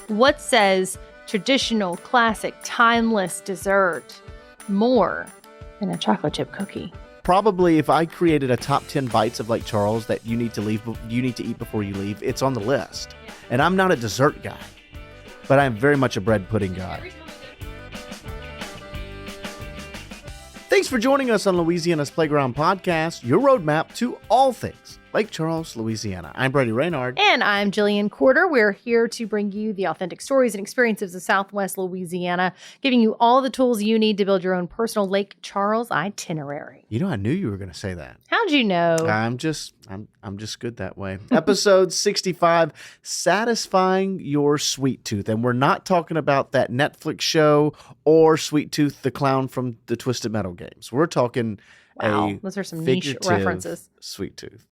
What says traditional, classic, timeless dessert more than a chocolate chip cookie? Probably if I created a top 10 bites of Lake Charles that you need to eat before you leave, it's on the list. And I'm not a dessert guy, but I'm very much a bread pudding guy. Thanks for joining us on Louisiana's Playground Podcast, your roadmap to all things Lake Charles, Louisiana. I'm Brady Reynard. And I'm Jillian Corder. We're here to bring you the authentic stories and experiences of Southwest Louisiana, giving you all the tools you need to build your own personal Lake Charles itinerary. You know, I knew you were going to say that. How'd you know? I'm just good that way. Episode 65, Satisfying Your Sweet Tooth. And we're not talking about that Netflix show or Sweet Tooth, the clown from the Twisted Metal games. We're talking those are some niche references. Sweet Tooth.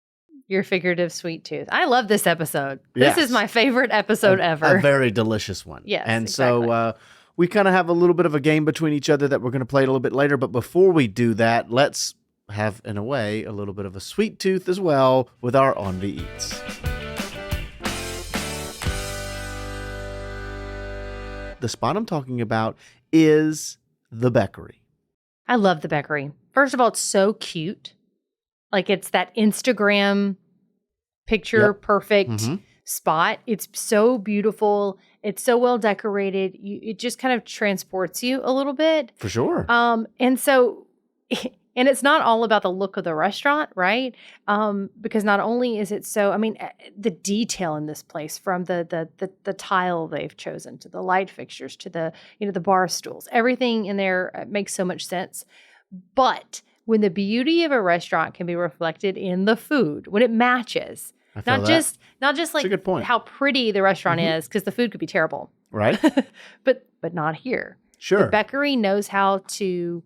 Your figurative sweet tooth. I love this episode. Yes. This is my favorite episode ever. A very delicious one. Yes, and exactly. So we kind of have a little bit of a game between each other that we're going to play a little bit later. But before we do that, let's have, in a way, a little bit of a sweet tooth as well with our On the Eats. The spot I'm talking about is the Bekery. I love the Bekery. First of all, it's so cute. Like it's that Instagram picture perfect spot. It's so beautiful. It's so well decorated. It just kind of transports you a little bit. For sure. And so, and it's not all about the look of the restaurant, right? Because not only is it so, I mean, the detail in this place, from the tile they've chosen to the light fixtures to the bar stools, everything in there makes so much sense. But when the beauty of a restaurant can be reflected in the food, when it matches, not just like a good point. How pretty the restaurant is, because the food could be terrible, right? but not here. Sure. The Bekery knows how to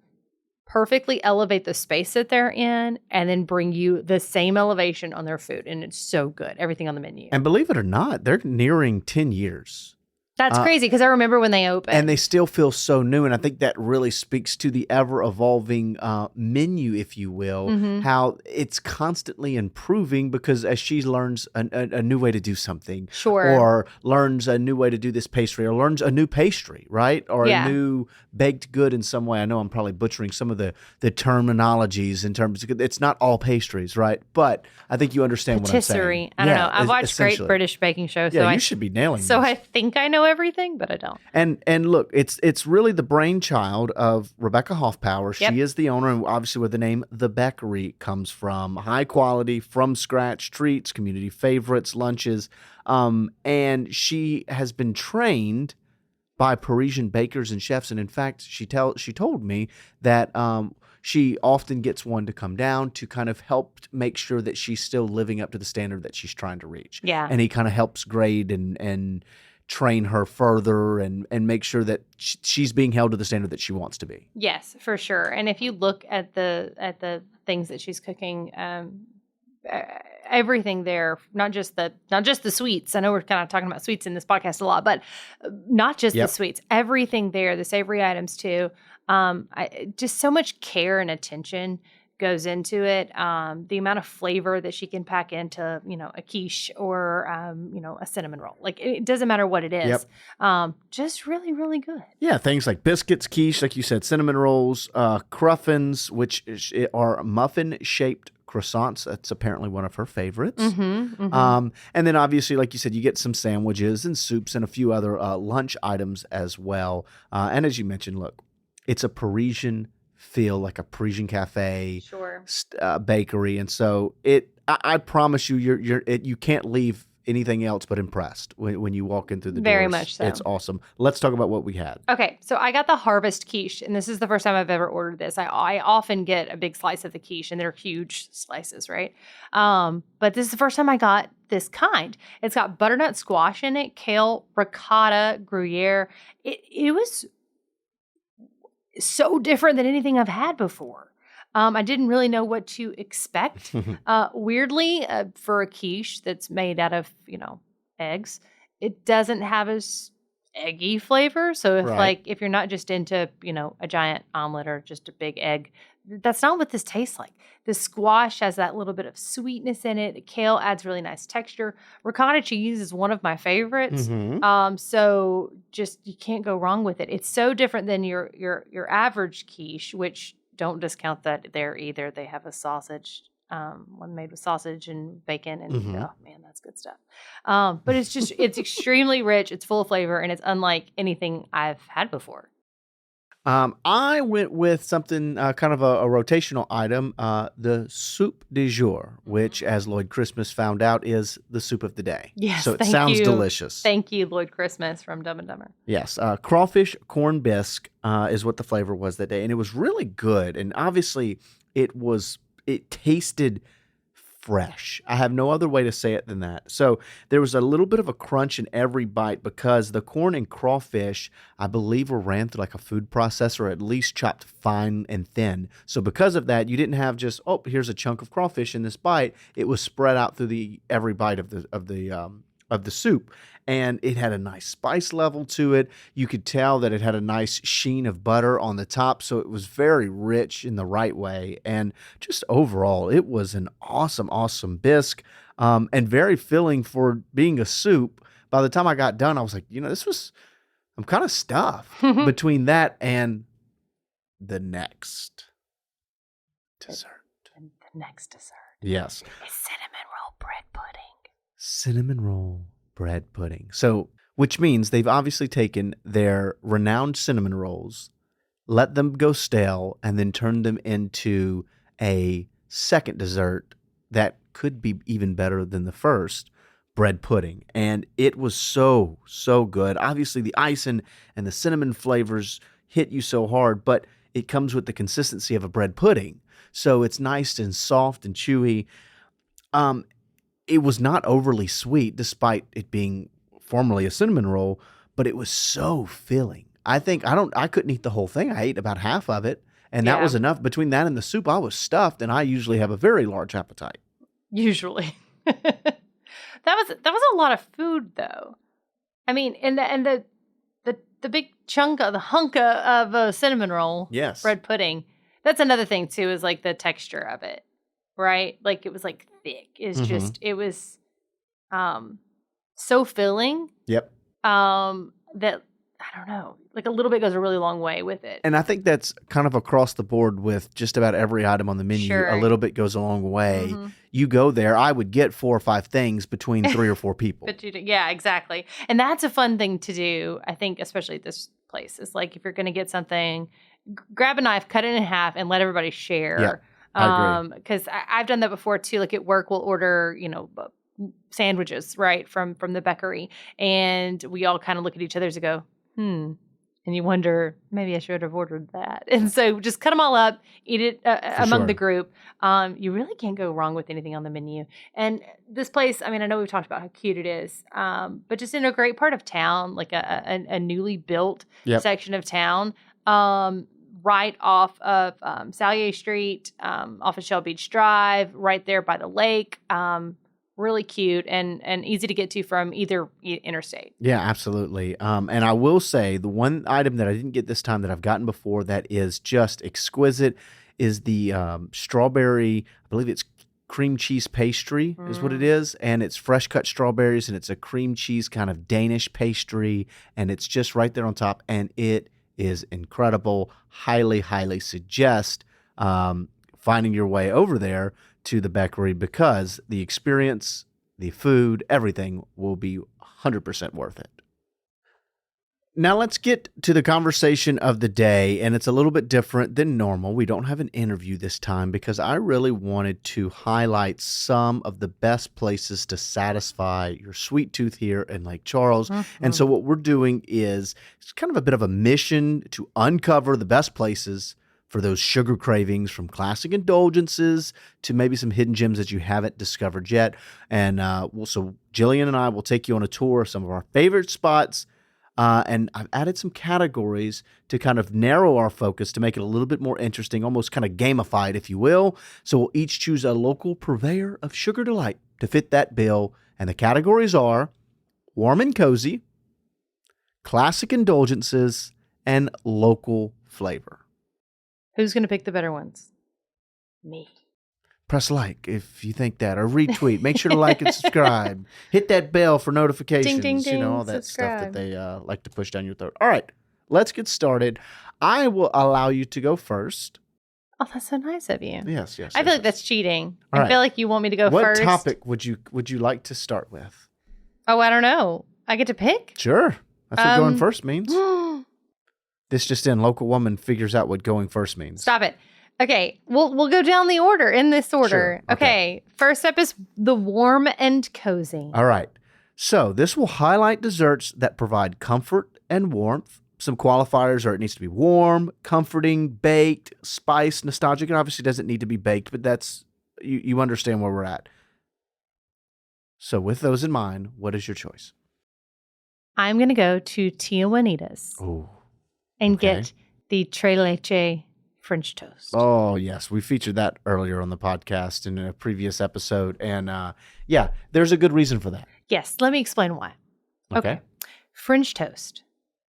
perfectly elevate the space that they're in and then bring you the same elevation on their food, and it's so good. Everything on the menu. And believe it or not, they're nearing 10 years. That's crazy, because I remember when they opened. And they still feel so new. And I think that really speaks to the ever-evolving menu, if you will, how it's constantly improving, because as she learns a new way to do something, or learns a new way to do this pastry, or learns a new pastry, right? Or a new baked good in some way. I know I'm probably butchering some of the terminologies in terms of, it's not all pastries, right? But I think you understand what I'm saying. Patisserie. I don't know. I've watched Great British Baking Show. So you should be nailing this. So I think I know everything, but I don't. And look, it's really the brainchild of Rebecca Hoffpower. She is the owner, and obviously where the name The Bekery comes from. High quality, from scratch treats, community favorites, lunches. And she has been trained by Parisian bakers and chefs. And in fact, she told me that she often gets one to come down to kind of help make sure that she's still living up to the standard that she's trying to reach. Yeah. And he kind of helps grade and train her further and make sure that she's being held to the standard that she wants to be. Yes, for sure. And if you look at the things that she's cooking, everything there, not just the sweets. I know we're kind of talking about sweets in this podcast a lot, but not just the sweets. Everything there, the savory items too. Just so much care and attention goes into it. The amount of flavor that she can pack into, a quiche or, a cinnamon roll. Like, it doesn't matter what it is. Just really, really good. Yeah, things like biscuits, quiche, like you said, cinnamon rolls, cruffins, which are muffin-shaped croissants. That's apparently one of her favorites. And then obviously, like you said, you get some sandwiches and soups and a few other lunch items as well. And as you mentioned, look, it's a Parisian feel, like a Parisian cafe, bakery, and so I promise you, you can't leave anything else but impressed when you walk in through the doors. Very much so. It's awesome. Let's talk about what we had. Okay, so I got the harvest quiche, and this is the first time I've ever ordered this. I often get a big slice of the quiche, and they're huge slices, right? But this is the first time I got this kind. It's got butternut squash in it, kale, ricotta, Gruyere. It was so different than anything I've had before. I didn't really know what to expect. Weirdly, for a quiche that's made out of, eggs, it doesn't have as eggy flavor. So if you're not just into, a giant omelet or just a big egg, that's not what this tastes like. The squash has that little bit of sweetness in it. The kale adds really nice texture. Ricotta cheese is one of my favorites. So just you can't go wrong with it. It's so different than your average quiche, which don't discount that there either. They have a sausage, one made with sausage and bacon, and oh man, that's good stuff. But it's extremely rich. It's full of flavor, and it's unlike anything I've had before. I went with something kind of a rotational item, the soup du jour, which, as Lloyd Christmas found out, is the soup of the day. Yes, so it sounds delicious. Thank you, Lloyd Christmas from Dumb and Dumber. Yes, crawfish corn bisque is what the flavor was that day, and it was really good. And obviously, it tasted fresh. I have no other way to say it than that. So there was a little bit of a crunch in every bite because the corn and crawfish, I believe, were ran through like a food processor, or at least chopped fine and thin. So because of that, you didn't have just, oh, here's a chunk of crawfish in this bite. It was spread out through every bite of the soup. And it had a nice spice level to it. You could tell that it had a nice sheen of butter on the top, so it was very rich in the right way. And just overall, it was an awesome, awesome bisque, and very filling for being a soup. By the time I got done, I was like, I'm kind of stuffed between that and the next dessert. The next dessert. Yes. Is cinnamon roll bread pudding. Cinnamon roll bread pudding. So, which means they've obviously taken their renowned cinnamon rolls, let them go stale, and then turned them into a second dessert that could be even better than the first, bread pudding. And it was so, so good. Obviously, the icing and the cinnamon flavors hit you so hard, but it comes with the consistency of a bread pudding. So it's nice and soft and chewy. It was not overly sweet, despite it being formerly a cinnamon roll, but it was so filling. I couldn't eat the whole thing. I ate about half of it, and that was enough. Between that and the soup, I was stuffed, and I usually have a very large appetite. Usually. That was a lot of food, though. I mean, and the big chunk of the hunk of a cinnamon roll, yes, bread pudding. That's another thing too, is like the texture of it, right? Like it was like thick. It's just it was so filling. Yep. That I don't know, like a little bit goes a really long way with it. And I think that's kind of across the board with just about every item on the menu. Sure. A little bit goes a long way. You go there, I would get 4 or 5 things between 3 or 4 people. Yeah, exactly. And that's a fun thing to do, I think, especially at this place. It's like if you're going to get something, grab a knife, cut it in half, and let everybody share. Yeah, I agree. Because I've done that before too. Like at work, we'll order, sandwiches, right, from the Bekery, and we all kind of look at each other and go, and you wonder, maybe I should have ordered that. And so just cut them all up, eat it among the group. You really can't go wrong with anything on the menu. And this place, I mean, I know we've talked about how cute it is, but just in a great part of town, like a newly built section of town, right off of Sallier Street, off of Shell Beach Drive, right there by the lake. Really cute and easy to get to from either interstate. Yeah, absolutely. And I will say the one item that I didn't get this time that I've gotten before that is just exquisite is the strawberry, I believe it's cream cheese pastry is what it is. And it's fresh cut strawberries and it's a cream cheese kind of Danish pastry. And it's just right there on top. And it is incredible. Highly, highly suggest finding your way over there to the Bekery because the experience, the food, everything will be 100% worth it. Now let's get to the conversation of the day, and it's a little bit different than normal. We don't have an interview this time because I really wanted to highlight some of the best places to satisfy your sweet tooth here in Lake Charles. And so what we're doing is it's kind of a bit of a mission to uncover the best places for those sugar cravings, from classic indulgences to maybe some hidden gems that you haven't discovered yet. And so Jillian and I will take you on a tour of some of our favorite spots. And I've added some categories to kind of narrow our focus to make it a little bit more interesting, almost kind of gamified, if you will. So we'll each choose a local purveyor of sugar delight to fit that bill. And the categories are warm and cozy, classic indulgences, and local flavor. Who's going to pick the better ones? me. Press like if you think that, or retweet. Make sure to like and subscribe. Hit that bell for notifications. Ding, ding, ding, all that subscribe. stuff that they like to push down your throat. All right, let's get started. I will allow you to go first. Oh, that's so nice of you. Yes. I feel like that's cheating. All I feel like you want me to go first. What topic would you like to start with? Oh, I don't know. I get to pick? Sure. That's what going first means. This just in, local woman figures out what going first means. Stop it. Okay, we'll go down the order, in this order. Sure. Okay, first up is the warm and cozy. All right. So this will highlight desserts that provide comfort and warmth. Some qualifiers are it needs to be warm, comforting, baked, spiced, nostalgic. It obviously doesn't need to be baked, but that's you understand where we're at. So with those in mind, what is your choice? I'm going to go to Tia Juanita's and okay. get the Tres Leche French toast. Oh, yes. We featured that earlier on the podcast in a previous episode. And yeah, there's a good reason for that. Yes. Let me explain why. Okay. French toast,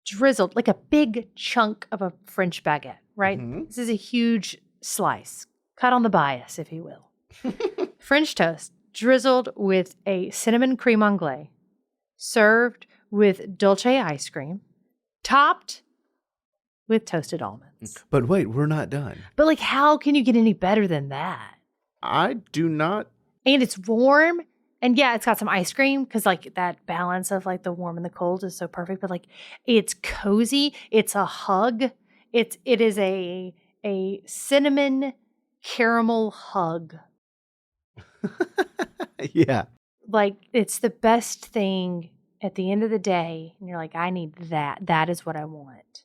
drizzled like a big chunk of a French baguette, right? Mm-hmm. This is a huge slice, cut on the bias, if you will. French toast, drizzled with a cinnamon creme anglaise, served with dulce ice cream, topped with toasted almonds. But wait, we're not done. But like, how can you get any better than that? I do not. And it's warm. And yeah, it's got some ice cream because like that balance of like the warm and the cold is so perfect. But like, it's cozy. It's a hug. It is a cinnamon caramel hug. Yeah. Like, it's the best thing at the end of the day. And you're like, I need that. That is what I want.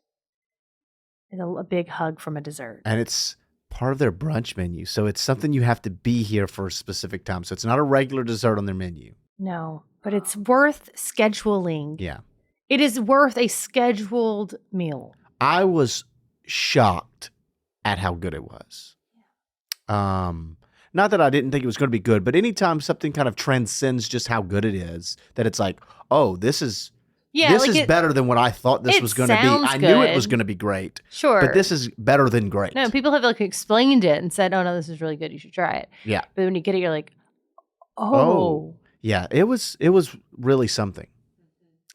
And a big hug from a dessert. And it's part of their brunch menu. So it's something you have to be here for a specific time. So it's not a regular dessert on their menu. No, but it's worth scheduling. Yeah. It is worth a scheduled meal. I was shocked at how good it was. Not that I didn't think it was going to be good, but anytime something kind of transcends just how good it is, that it's like, oh, this is better than what I thought this was going to be. I knew it was going to be great. Sure. But this is better than great. No, people have like explained it and said, oh no, this is really good. You should try it. Yeah. But when you get it, you're like, oh. Yeah, it was really something.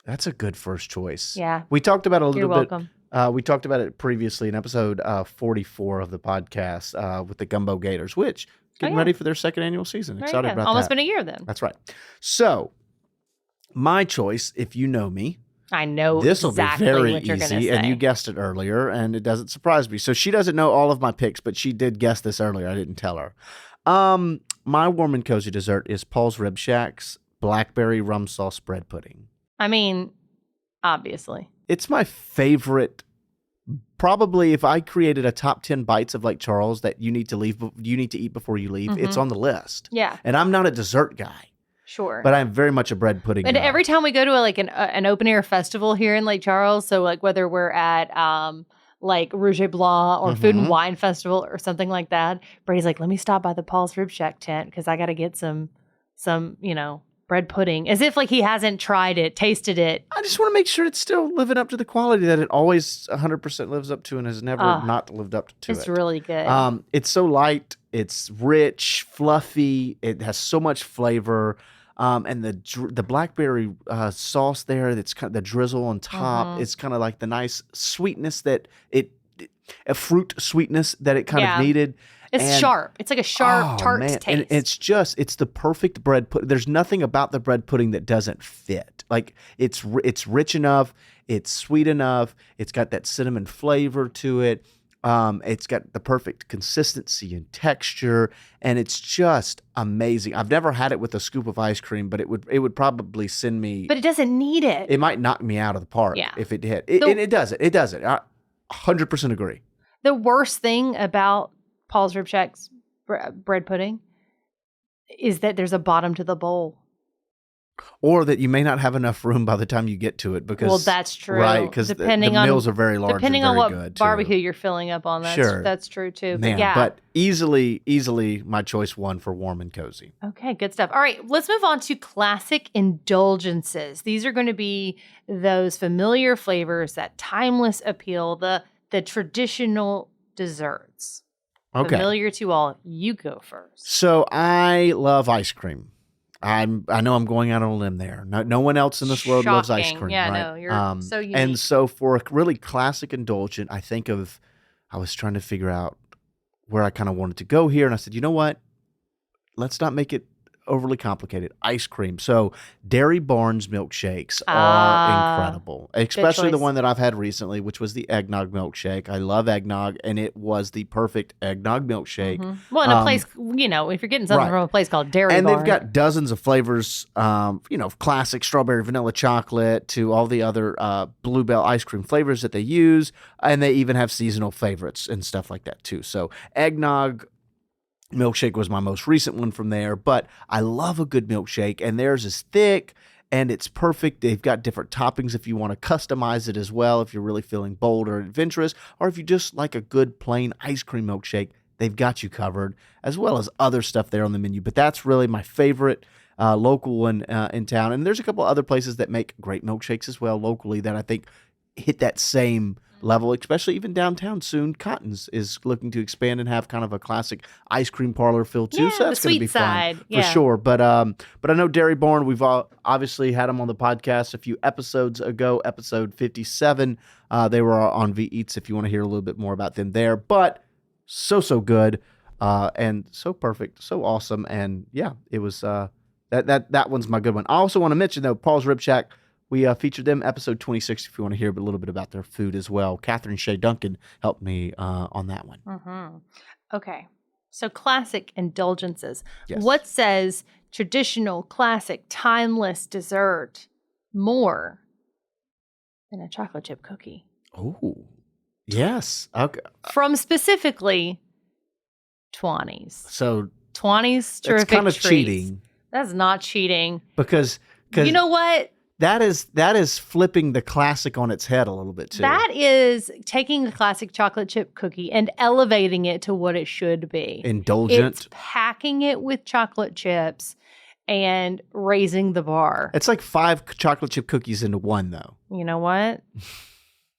That's a good first choice. Yeah. We talked about it a little You're bit. welcome. We talked about it previously in episode 44 of the podcast with the Gumbo Gators, which getting ready for their second annual season. Excited about that. Almost been a year then. That's right. So my choice, if you know me, I know this will exactly be very what you're easy, say. and you guessed it earlier, and it doesn't surprise me. So she doesn't know all of my picks, but she did guess this earlier. I didn't tell her. My warm and cozy dessert is Paul's Rib Shack's blackberry rum sauce bread pudding. I mean, obviously. It's my favorite. Probably if I created a top 10 bites of Lake Charles that you need to eat before you leave, it's on the list. Yeah. And I'm not a dessert guy. Sure. But I'm very much a bread pudding guy. Every time we go to an open air festival here in Lake Charles, so like whether we're at like Rouge et Blanc or Food and Wine Festival or something like that, Brady's like, let me stop by the Paul's Rib Shack tent because I got to get some bread pudding, as if like he hasn't tried it, tasted it. I just want to make sure it's still living up to the quality that it always 100% lives up to and has never not lived up to it. It's really good. It's so light. It's rich, fluffy. It has so much flavor. And the blackberry sauce there, that's kind of the drizzle on top. It's kind of like the nice sweetness that a fruit sweetness that it kind of needed. It's sharp. It's like a sharp, tart taste. And it's the perfect bread pudding. There's nothing about the bread pudding that doesn't fit. Like it's rich enough. It's sweet enough. It's got that cinnamon flavor to it. It's got the perfect consistency and texture, and it's just amazing. I've never had it with a scoop of ice cream, but it would probably send me. But it doesn't need it. It might knock me out of the park if it did. And it does it. It does it. I 100% agree. The worst thing about Paul's Rib Shack's bread pudding is that there's a bottom to the bowl. Or that you may not have enough room by the time you get to it because that's true. Right, because the meals are very large. Depending and very on what good barbecue too. You're filling up on, that's true too. Man, but easily my choice one for warm and cozy. Okay, good stuff. All right, let's move on to classic indulgences. These are going to be those familiar flavors, that timeless appeal, the traditional desserts. Okay. Familiar to all. You go first. So I love ice cream. I know I'm going out on a limb there. No one else in this world loves ice Shocking. cream, Yeah, right? no, you're so unique. And so for a really classic indulgent, I was trying to figure out where I kind of wanted to go here, and I said, you know what? Let's not make it overly complicated. Ice cream. So Dairy Barnes milkshakes are incredible, especially the one that I've had recently, which was the eggnog milkshake. I love eggnog, and it was the perfect eggnog milkshake. Mm-hmm. Well, in a place, if you're getting something from a place called Dairy Barnes. And they've got dozens of flavors, classic strawberry, vanilla chocolate to all the other Bluebell ice cream flavors that they use. And they even have seasonal favorites and stuff like that too. So eggnog milkshake was my most recent one from there, but I love a good milkshake, and theirs is thick and it's perfect. They've got different toppings if you want to customize it as well, if you're really feeling bold or adventurous, or if you just like a good plain ice cream milkshake, they've got you covered, as well as other stuff there on the menu. But that's really my favorite local one in town. And there's a couple other places that make great milkshakes as well locally that I think hit that same level, especially even downtown soon. Cotton's is looking to expand and have kind of a classic ice cream parlor feel too. Yeah, so that's going to be side. fun for sure. But I know Dairy Barn, we've obviously had them on the podcast a few episodes ago, episode 57. They were on V Eats if you want to hear a little bit more about them there. But so good and so perfect, so awesome. And yeah, it was that one's my good one. I also want to mention though, Paul's Rib Shack. We featured them episode 26 if you want to hear a little bit about their food as well. Catherine Shea Duncan helped me on that one. Mm-hmm. Okay. So classic indulgences. Yes. What says traditional, classic, timeless dessert more than a chocolate chip cookie? Oh, yes. Okay. From specifically 20s. So 20s terrific it's kind of treats. cheating. That's not cheating. Because you know what? That is flipping the classic on its head a little bit too. That is taking a classic chocolate chip cookie and elevating it to what it should be. Indulgent. It's packing it with chocolate chips and raising the bar. It's like 5 chocolate chip cookies into one though. You know what?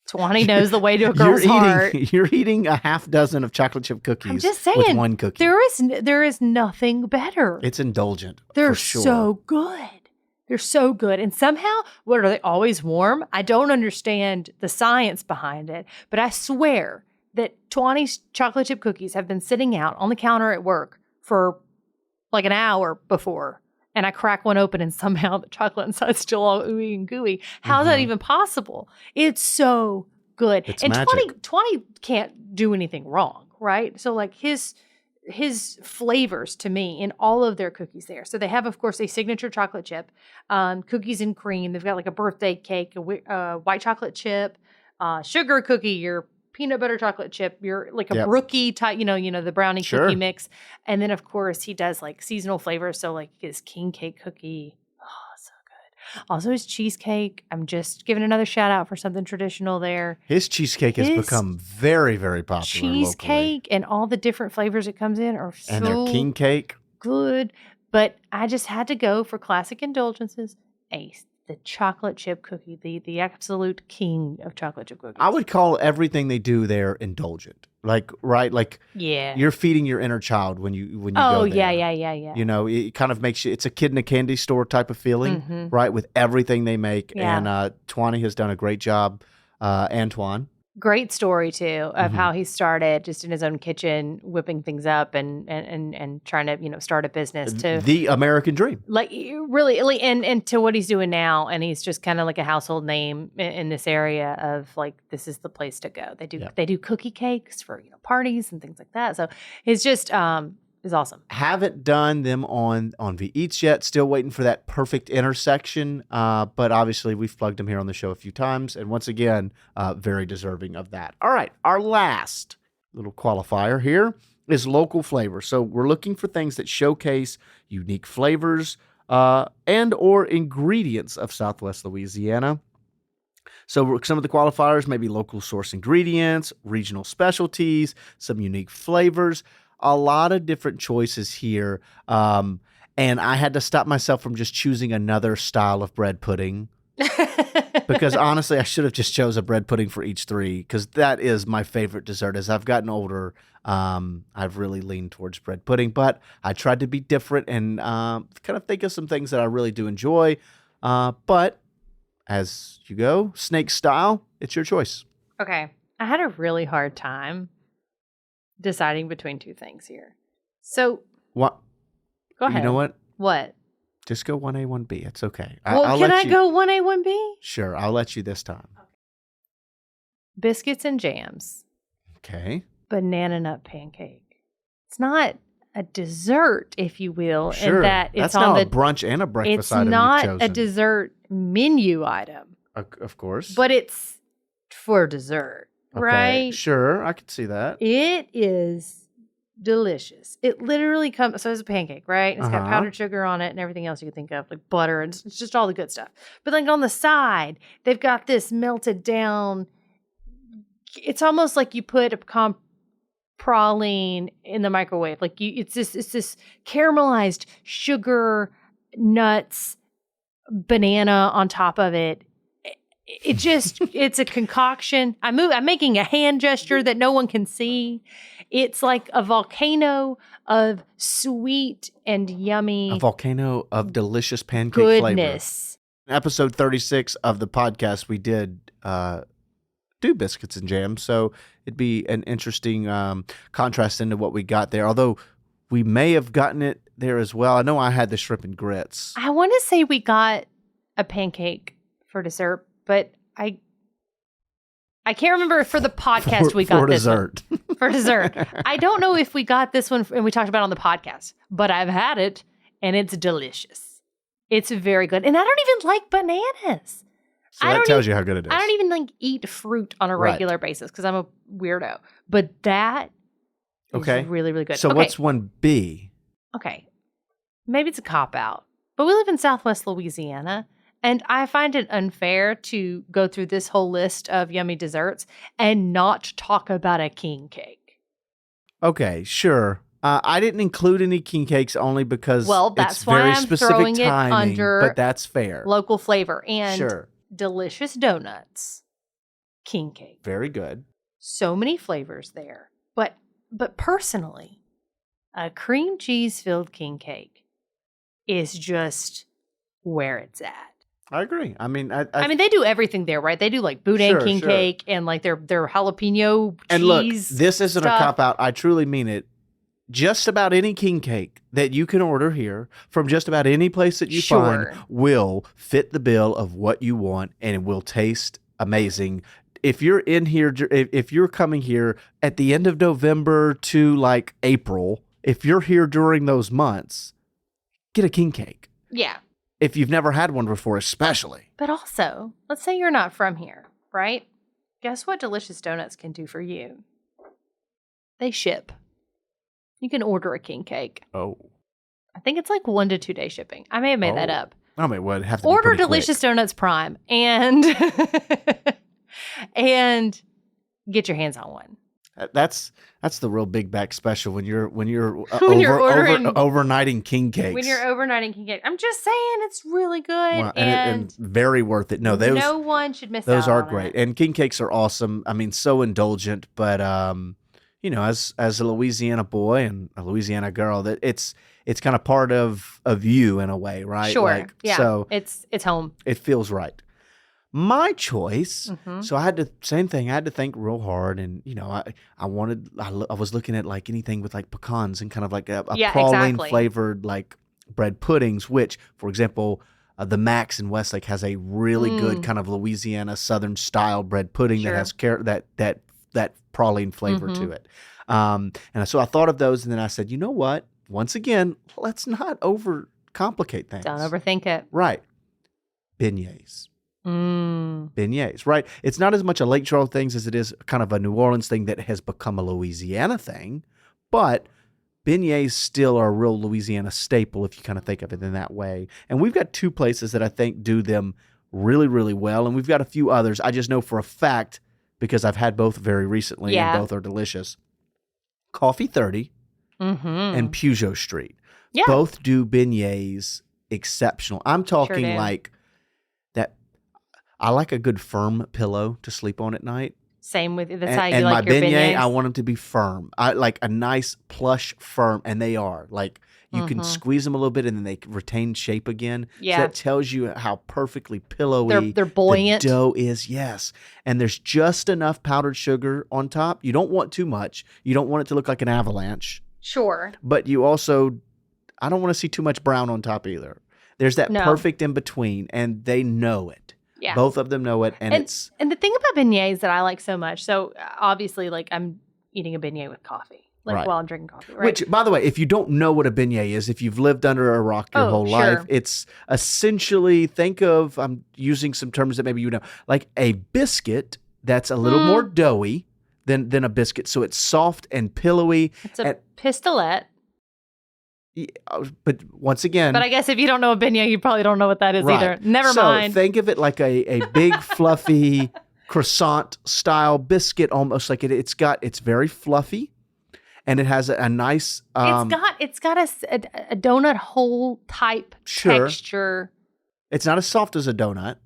20 knows the way to a girl's heart. You're eating a half dozen of chocolate chip cookies. I'm just saying, with one cookie. There is nothing better. It's indulgent. They're for sure. so good. They're so good. And somehow, what are they always warm? I don't understand the science behind it, but I swear that 20's chocolate chip cookies have been sitting out on the counter at work for like an hour before. And I crack one open and somehow the chocolate inside's still all ooey and gooey. How's that even possible? It's so good. It's and magic. 20 can't do anything wrong, right? So like his flavors to me in all of their cookies there. So they have, of course, a signature chocolate chip, cookies and cream. They've got like a birthday cake, a white chocolate chip, sugar cookie, your peanut butter chocolate chip, your like a brookie type, the brownie cookie mix. And then, of course, he does like seasonal flavors. So like his king cake cookie. Oh, so good. Also his cheesecake. I'm just giving another shout out for something traditional there. His cheesecake has become very, very popular cheesecake locally. And all the different flavors it comes in are so and their king cake. Good. But I just had to go for classic indulgences. The chocolate chip cookie, the absolute king of chocolate chip cookies. I would call everything they do there indulgent. You're feeding your inner child when you go there. Oh, yeah. You know, it kind of makes you, it's a kid in a candy store type of feeling, right? With everything they make. Yeah. And Twani has done a great job. Antoine. Great story too of how he started just in his own kitchen, whipping things up and trying to start a business to the American dream. Like really, and to what he's doing now, and he's just kind of like a household name in this area of like this is the place to go. They do cookie cakes for parties and things like that. So it's just is awesome. Haven't done them on V Eats yet. Still waiting for that perfect intersection. But obviously we've plugged them here on the show a few times. And once again, very deserving of that. All right. Our last little qualifier here is local flavor. So we're looking for things that showcase unique flavors and or ingredients of Southwest Louisiana. So some of the qualifiers may be local source ingredients, regional specialties, some unique flavors. A lot of different choices here. And I had to stop myself from just choosing another style of bread pudding Because honestly, I should have just chose a bread pudding for each three because that is my favorite dessert. As I've gotten older, I've really leaned towards bread pudding, but I tried to be different and kind of think of some things that I really do enjoy. But as you go, snake style, it's your choice. Okay. I had a really hard time deciding between two things here. So, What? go ahead. You know what? What? Just go 1A, 1B. It's okay. Well, can I go 1A, 1B? Sure, I'll let you this time. Biscuits and jams. Okay. Banana nut pancake. It's not a dessert, if you will, Sure. in that it's That's on now the a brunch and a breakfast it's item not you've a chosen. dessert menu item, Of course. but it's for dessert, Okay, right? sure, I could see that. It is delicious. It literally comes, so it's a pancake, right? It's got powdered sugar on it and everything else you could think of, like butter, and it's just all the good stuff. But like on the side, they've got this melted down, it's almost like you put a pecan praline in the microwave. Like it's this caramelized sugar, nuts, banana on top of it. It just, it's a concoction. I'm making a hand gesture that no one can see. It's like a volcano of sweet and yummy A volcano of delicious pancake goodness. flavor. Episode 36 of the podcast, we did do biscuits and jam, so it'd be an interesting contrast into what we got there. Although we may have gotten it there as well. I know I had the shrimp and grits. I want to say we got a pancake for dessert, but I can't remember if for the podcast we got for this dessert. one. For dessert. I don't know if we got this one and we talked about it on the podcast, but I've had it and it's delicious. It's very good. And I don't even like bananas. So that tells you how good it is. I don't even like eat fruit on a regular basis because I'm a weirdo. But that is really, really good. So what's 1B? Okay. Maybe it's a cop-out. But we live in Southwest Louisiana, and I find it unfair to go through this whole list of yummy desserts and not talk about a king cake. Okay, sure. I didn't include any king cakes only because that's it's why very I'm specific throwing it timing, under but that's fair. Local flavor and Sure. delicious donuts. King cake. Very good. So many flavors there. But personally, a cream cheese filled king cake is just where it's at. I agree. I mean, I mean, they do everything there, right? They do like boudin king cake and like their jalapeno cheese. And look, this isn't stuff. a cop out. I truly mean it. Just about any king cake that you can order here from just about any place that you find will fit the bill of what you want, and it will taste amazing. If you're in here, if you're coming here at the end of November to like April, if you're here during those months, get a king cake. Yeah. If you've never had one before, especially. But also, let's say you're not from here, right? Guess what Delicious Donuts can do for you? They ship. You can order a king cake. Oh. I think it's like 1 to 2 day shipping. I may have made that up. I mean, would have to Order be pretty Delicious quick. Donuts Prime and and get your hands on one. That's the real big back special when you're When you're ordering- overnighting king cakes. When you're overnighting king cake. I'm just saying it's really good Well, and very worth it. No, no one should miss those out are on great. it. And king cakes are awesome. I mean, so indulgent, but you know, as a Louisiana boy and a Louisiana girl, that it's kind of part of you in a way, right? Sure. Like, yeah. So it's home. it feels right. My choice. So I had to think real hard, and you know, I was looking at like anything with like pecans and kind of like a praline flavored like bread puddings, which, for example, the Max in Westlake has a really good kind of Louisiana Southern style bread pudding that has that praline flavor to it. And so I thought of those, and then I said, you know what? Once again, let's not overcomplicate things. Don't overthink it. Right. Beignets. Beignets, right? It's not as much a Lake Charles thing as it is kind of a New Orleans thing that has become a Louisiana thing, but beignets still are a real Louisiana staple if you kind of think of it in that way. And we've got 2 places that I think do them really, really well, and we've got a few others. I just know for a fact because I've had both very recently and both are delicious. Coffee 30 and Peugeot Street. Yeah. Both do beignets exceptional. I'm talking like that. I like a good firm pillow to sleep on at night. Same with that's And, how you and like my your beignet, beignets. I want them to be firm. I like a nice plush firm, and they are. Like you can squeeze them a little bit, and then they retain shape again. Yeah. So that tells you how perfectly pillowy They're buoyant. the dough is. Yes, and there's just enough powdered sugar on top. You don't want too much. You don't want it to look like an avalanche. Sure. But you also, I don't want to see too much brown on top either. There's that perfect in between, and they know it. Yeah. Both of them know it, and it's... And the thing about beignets that I like so much, so obviously, like, I'm eating a beignet with coffee, like, while I'm drinking coffee, right? Which, by the way, if you don't know what a beignet is, if you've lived under a rock your whole life, it's essentially, think of, I'm using some terms that maybe you know, like a biscuit that's a little more doughy than a biscuit, so it's soft and pillowy. It's a pistolette. But once again... But I guess if you don't know a beignet, you probably don't know what that is either. Never mind. So think of it like a big, fluffy croissant-style biscuit, almost like it's very fluffy, and it has a nice... it's got a donut hole type texture. It's not as soft as a donut.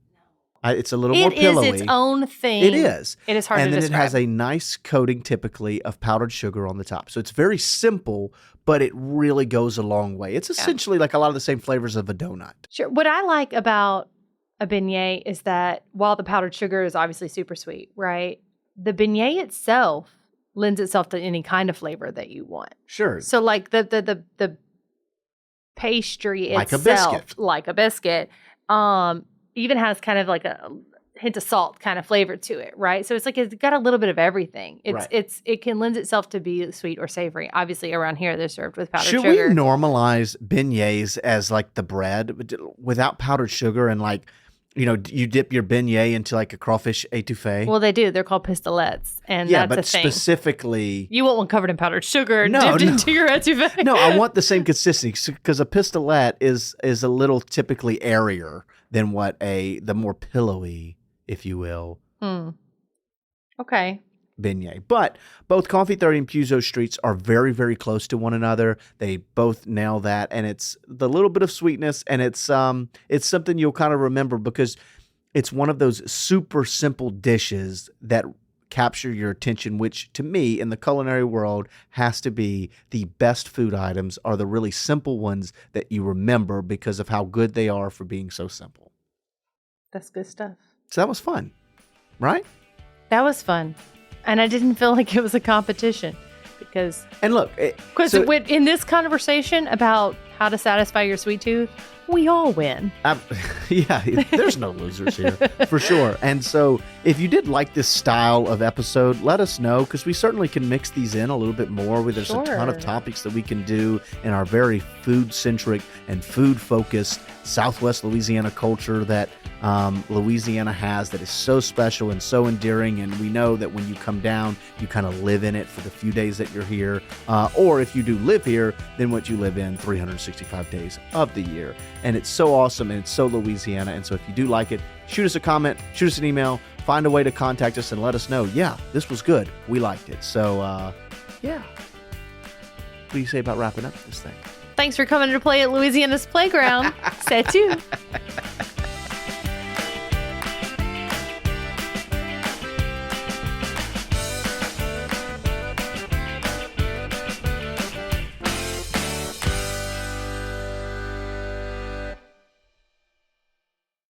It's a little more pillowy. It is its own thing. It is. It is hard to describe. And then it has a nice coating, typically, of powdered sugar on the top. So it's very simple, but it really goes a long way. It's essentially like a lot of the same flavors of a donut. Sure. What I like about a beignet is that while the powdered sugar is obviously super sweet, right? The beignet itself lends itself to any kind of flavor that you want. Sure. So like the pastry like itself, like a biscuit, even has kind of like a hint of salt kind of flavor to it, right? So it's like it's got a little bit of everything. It can lend itself to be sweet or savory. Obviously, around here they're served with powdered sugar. Should we normalize beignets as like the bread without powdered sugar and like, you know, you dip your beignet into like a crawfish étouffée? Well, they do. They're called pistolettes, and that's a thing. Specifically, you want one covered in powdered sugar dipped into your étouffée. No, I want the same consistency because a pistolette is a little typically airier than what the more pillowy, if you will. Okay. Beignet. But both Coffee 30 and Puzo Streets are very, very close to one another. They both nail that, and it's the little bit of sweetness, and it's something you'll kind of remember because it's one of those super simple dishes that capture your attention, which to me in the culinary world has to be the best food items are the really simple ones that you remember because of how good they are for being so simple. That's good stuff. So that was fun, right? That was fun. And I didn't feel like it was a competition because... And look... in this conversation about how to satisfy your sweet tooth, we all win. Yeah, there's no losers here, for sure. And so if you did like this style of episode, let us know, because we certainly can mix these in a little bit more. There's a ton of topics that we can do in our very food-centric and food-focused Southwest Louisiana culture that Louisiana has that is so special and so endearing. And we know that when you come down, you kind of live in it for the few days that you're here. Or if you do live here, then what you live in 365 days of the year. And it's so awesome and it's so Louisiana. And so if you do like it, shoot us a comment, shoot us an email, find a way to contact us and let us know, yeah, this was good. We liked it. So, yeah. What do you say about wrapping up this thing? Thanks for coming to play at Louisiana's Playground. C'est tout.